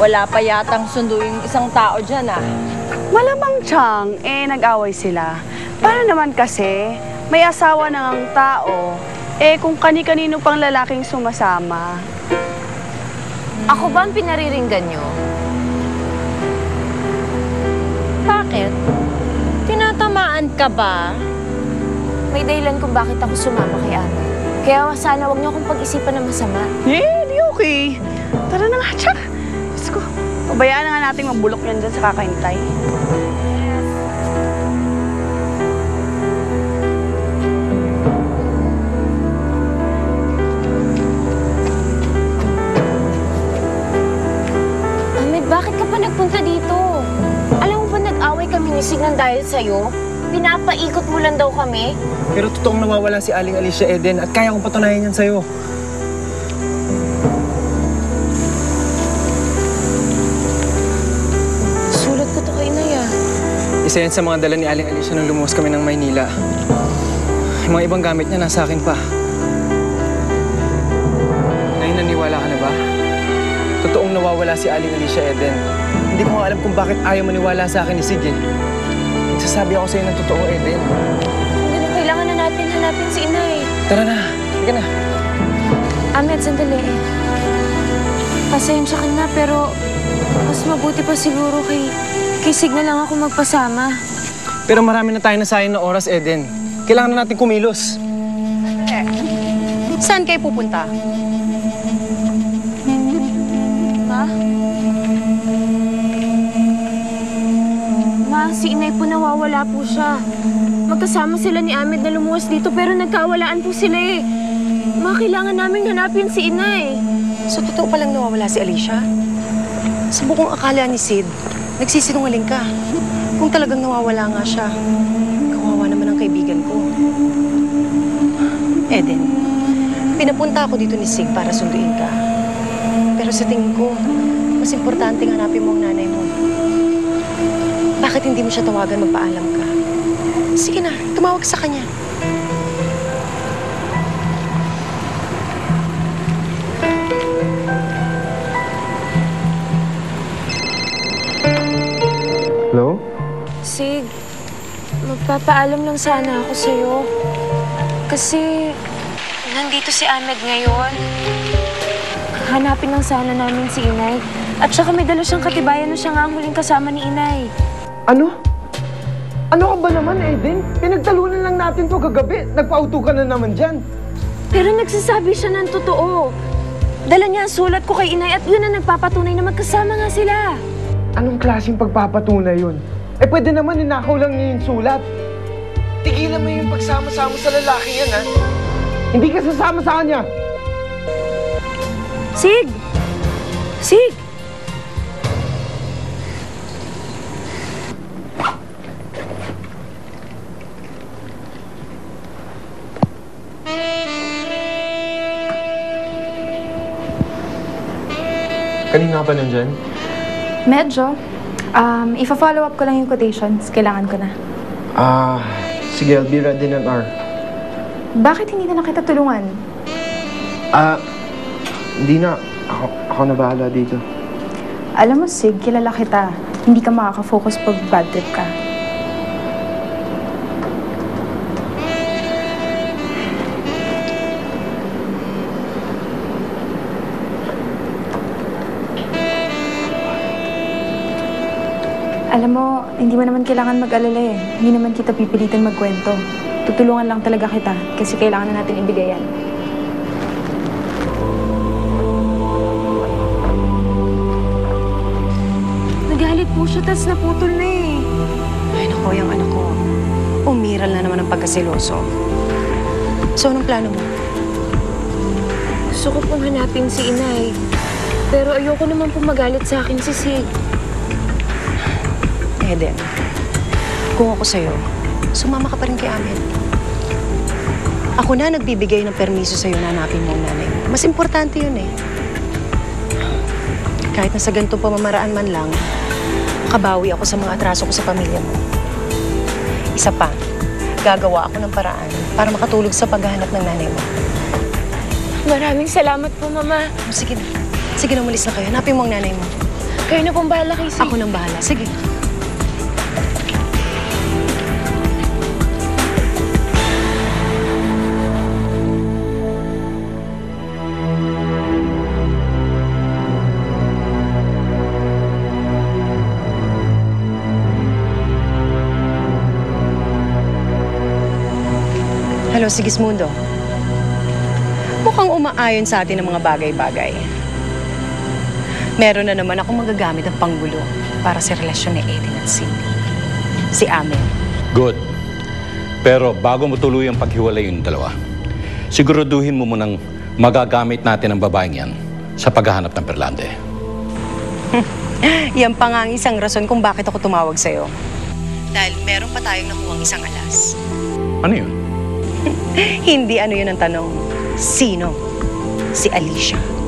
Wala pa yatang sundo yung isang tao dyan, ah. Malamang Chang, nag-away sila. Paano naman kasi, may asawa na ang tao, kung kani-kanino pang lalaking sumasama. Ako ba ang pinariringgan nyo? Bakit? Tinatamaan ka ba? May dahilan kung bakit ako sumama kay Ana. Kaya sana wag niyo akong pag-isipan na masama. Di okay. Tara na nga, Chang. Diyos ko, pabayaan na nga natin mabulok yan dyan sa kakaintay. Ahmed, bakit ka pa nagpunta dito? Alam mo ba nag-away kami ni Signan dahil sa'yo? Pinapaikot mo lang daw kami. Pero totoong nawawala si Aling Alicia Eden at kaya kong patunayan yan sa'yo. Sulat ko to kay Inay, ah. Isa yan sa mga dala ni Aling Alicia nung lumuwas kami ng Maynila. Yung mga ibang gamit niya nasa akin pa. Ngayon naniwala ka na ba? Totoong nawawala si Aling Alicia Eden. Hindi ko nga alam kung bakit ayaw maniwala sa akin ni Sig eh. Nagsasabi ako sa'yo ng totoo, Eden. Ganun, kailangan na natin hanapin si Inay. Tara na, halika na. Ahmed, sandali. Pasensya ka na, pero mas mabuti pa siguro kay Sig na lang ako magpasama. Pero marami na tayo nasayang na oras, Eden. Kailangan na natin kumilos. Saan kayo pupunta? Ma, si Inay po nawawala po siya. Magkasama sila ni Ahmed na lumuwas dito pero nagkawalaan po sila eh. Ma, kailangan naming hanapin si Inay. So, totoo palang nawawala si Alicia? Sa bukong akala ni Sid, nagsisinungaling ka. Kung talagang nawawala nga siya, kawawa naman ang kaibigan ko. Eden, pinapunta ako dito ni Sig para sunduin ka. Pero sa tingin ko, mas importante hanapin mo ang nanay mo. Bakit hindi mo siya tawagan magpaalam ka? Sige na, tumawag sa kanya. Hello? Sig, magpapaalam lang sana ako sa'yo. Kasi nandito si Ahmed ngayon. Hanapin lang sana namin si Inay. At saka may dala siyang katibayan na siya nga ang huling kasama ni Inay. Ano? Ano ka ba naman, Eden? Pinagtalunan lang natin to kagabi. Nagpa-auto ka na naman dyan. Pero nagsasabi siya ng totoo. Dala niya ang sulat ko kay Inay at yun ang nagpapatunay na magkasama nga sila. Anong klaseng pagpapatunay yun? Pwede naman ninakaw lang niya yung sulat. Tigilan mo yung pagsama-sama sa lalaki yan, ha? Hindi ka sasama sa kanya. Sig! Sig! Kanina ka pa nandyan? Medyo. Ifa-follow up ko lang yung quotations. Kailangan ko na. Sige, I'll be ready in an hour. Bakit hindi na kita tulungan? Hindi na. Ako na bahala dito. Alam mo, Sig, kilala kita. Hindi ka makaka-focus pag bad trip ka. Alam mo, hindi mo naman kailangan mag-alala eh. Hindi naman kita pipilitin magkwento. Tutulungan lang talaga kita kasi kailangan na natin ibigay yan. Nagalit po siya, tas naputol na eh. Ay, naku, yung anak ko. Umiral na naman ang pagkasiloso. So, anong plano mo? Gusto ko pong hanapin si Inay. Pero ayoko naman pong magalit sa akin si Sig. Eden, kung ako sa'yo, sumama ka pa rin kay Ahmed. Ako na nagbibigay ng permiso sa'yo na hanapin mo ang nanay mo. Mas importante yun eh. Kahit na sa ganitong pamamaraan man lang, makabawi ako sa mga atraso ko sa pamilya mo. Isa pa, gagawa ako ng paraan para makatulog sa paghahanap ng nanay mo. Maraming salamat po, Mama. Sige na. Sige na, umalis na kayo. Hanapin mo ang nanay mo. Kayo na pong bahala kay Sig. Ako nang bahala. Sige. Hello, Sigismundo. Mukhang umaayon sa atin ang mga bagay-bagay. Meron na naman akong magagamit ang panggulo para sa relasyon ni Aileen at Sig. Si Amel. Good. Pero bago mo tuloy ang paghiwalay yung dalawa, siguraduhin mo munang magagamit natin ang babaeng yan sa paghahanap ng Perlande. Yan pa nga ang isang rason kung bakit ako tumawag sa'yo. Dahil meron pa tayong nakuhang isang alas. Ano yun? Hindi ano yun ang tanong. Sino? Si Alicia.